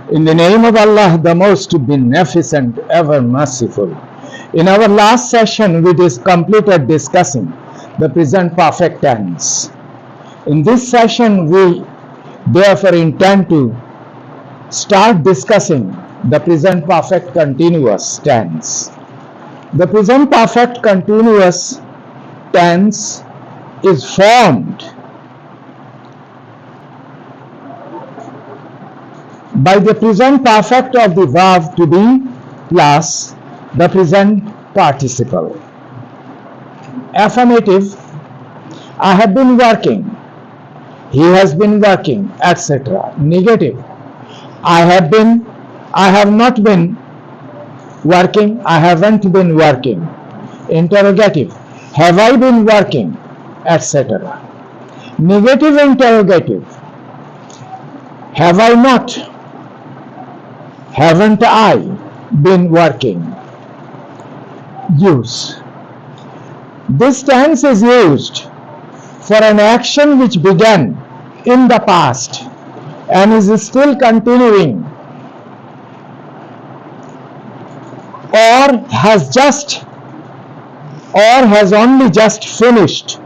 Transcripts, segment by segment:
In the name of Allah, the most beneficent, ever merciful. In our last session, we completed discussing the present perfect tense. In this session, we therefore intend to start discussing the present perfect continuous tense. The present perfect continuous tense is formed by the present perfect of the verb to be plus the present participle. Affirmative, I have been working, he has been working, etc. Negative, I have not been working, I haven't been working. Interrogative, have I been working, etc. Negative interrogative, have I not, haven't I been working? Use. This tense is used for an action which began in the past and is still continuing, or has only just finished.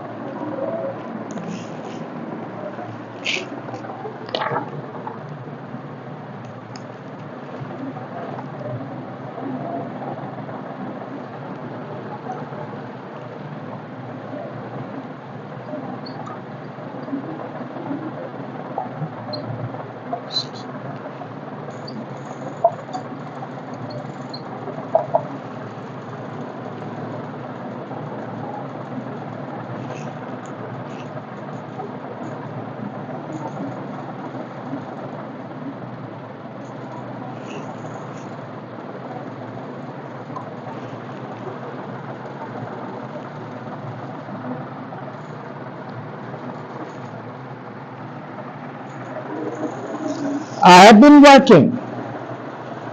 I have been working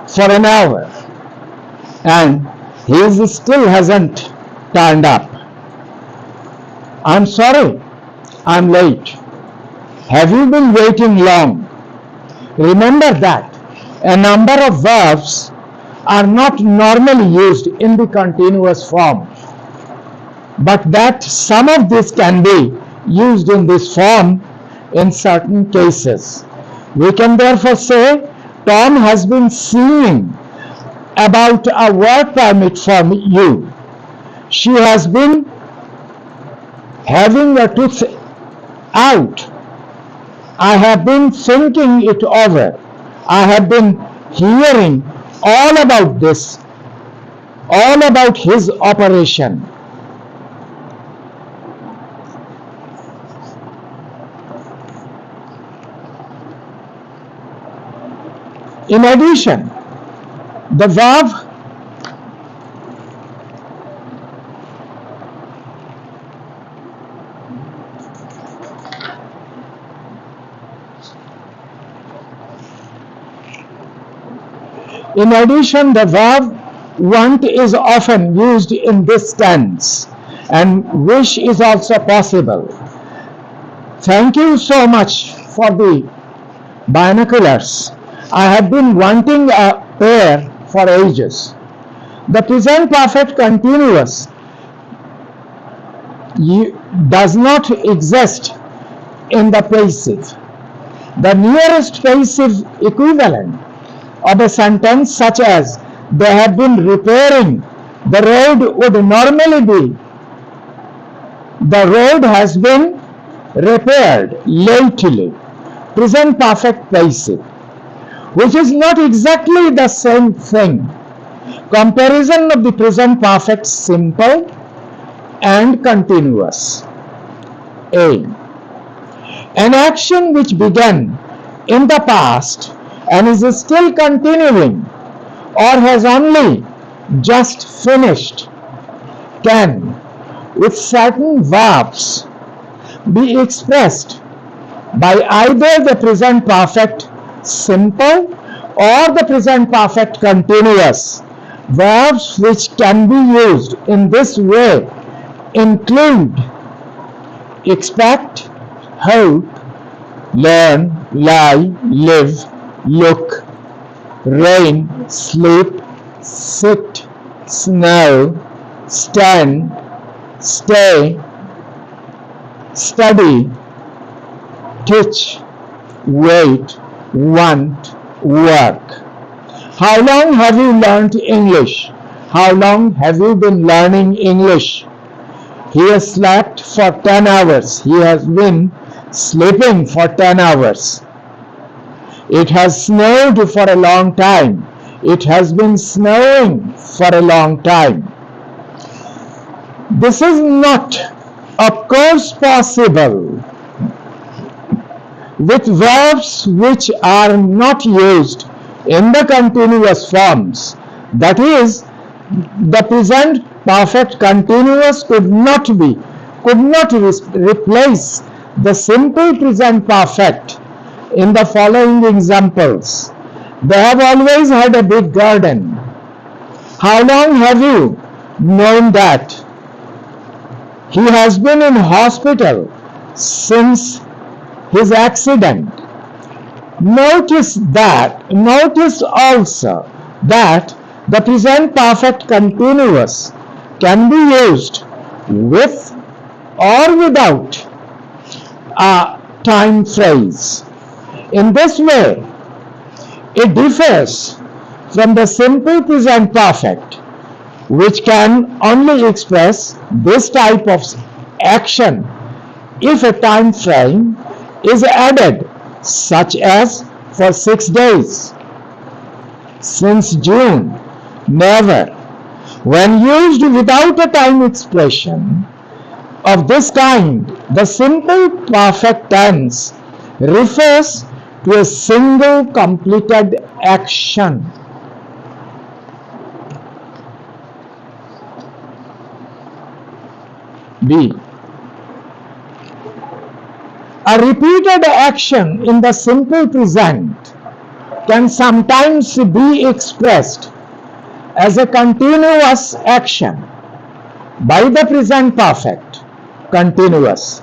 for an hour and he still hasn't turned up. I'm sorry, I'm late. Have you been waiting long? Remember that a number of verbs are not normally used in the continuous form, but that some of this can be used in this form in certain cases. We can therefore say Tom has been seeing about a work permit from you. She has been having a tooth out. I have been thinking it over. I have been hearing all about this, all about his operation. In addition, the verb want is often used in this tense, and wish is also possible. Thank you so much for the binoculars. I have been wanting a pair for ages. The present perfect continuous does not exist in the passive. The nearest passive equivalent of a sentence such as they have been repairing the road would normally be the road has been repaired lately. Present perfect passive, which is not exactly the same thing. Comparison of the present perfect simple and continuous. A. An action which began in the past and is still continuing or has only just finished can, with certain verbs, be expressed by either the present perfect simple or the present perfect continuous. Verbs which can be used in this way include expect, hope, learn, lie, live, look, rain, sleep, sit, snow, stand, stay, study, teach, wait, want, work. How long have you learnt English? How long have you been learning English? He has slept for 10 hours. He has been sleeping for 10 hours. It has snowed for a long time. It has been snowing for a long time. This is not, of course, possible with verbs which are not used in the continuous forms. That is, the present perfect continuous could not replace the simple present perfect in the following examples. They have always had a big garden. How long have you known that? He has been in hospital since his accident. Notice also that the present perfect continuous can be used with or without a time phrase. In this way, it differs from the simple present perfect, which can only express this type of action if a time frame is added, such as for 6 days. Since June, never. When used without a time expression of this kind, the simple perfect tense refers to a single completed action. B. A repeated action in the simple present can sometimes be expressed as a continuous action by the present perfect continuous.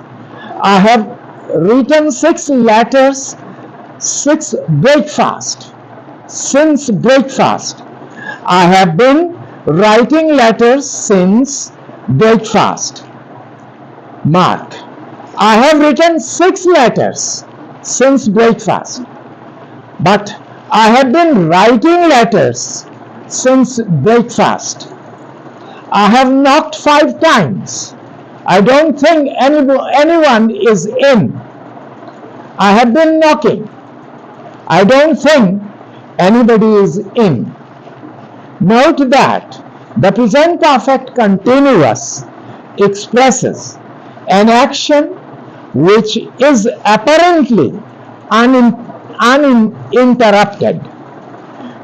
I have written 6 letters, 6 breakfast. Since breakfast. I have been writing letters since breakfast. Mark. I have written 6 letters since breakfast. But I have been writing letters since breakfast. I have knocked 5 times. I don't think anyone is in. I have been knocking. I don't think anybody is in. Note that the present perfect continuous expresses an action which is apparently uninterrupted.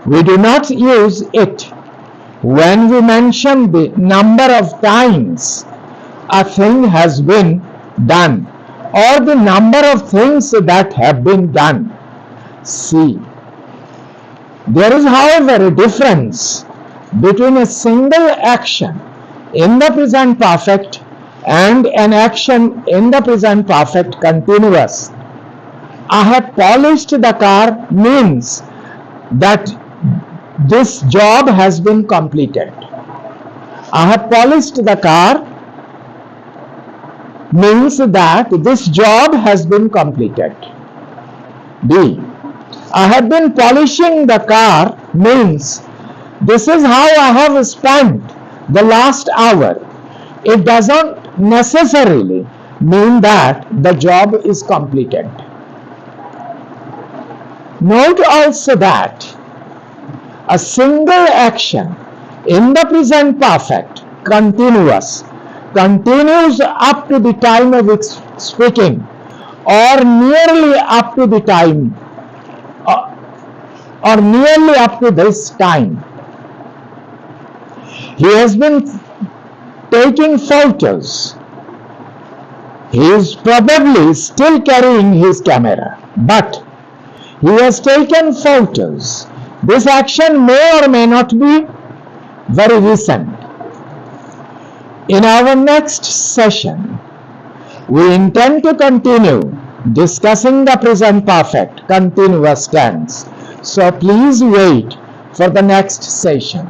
We do not use it when we mention the number of times a thing has been done or the number of things that have been done. See, there is, however, a difference between a single action in the present perfect and an action in the present perfect continuous. I have polished the car means that this job has been completed. I have polished the car means that this job has been completed. B. I have been polishing the car means this is how I have spent the last hour. It doesn't necessarily mean that the job is completed. Note also that a single action in the present perfect continuous continues up to the time of speaking or nearly up to the time or nearly up to this time. He has been taking photos. He is probably still carrying his camera, but he has taken photos. This action may or may not be very recent. In our next session, we intend to continue discussing the present perfect continuous tense. So please wait for the next session.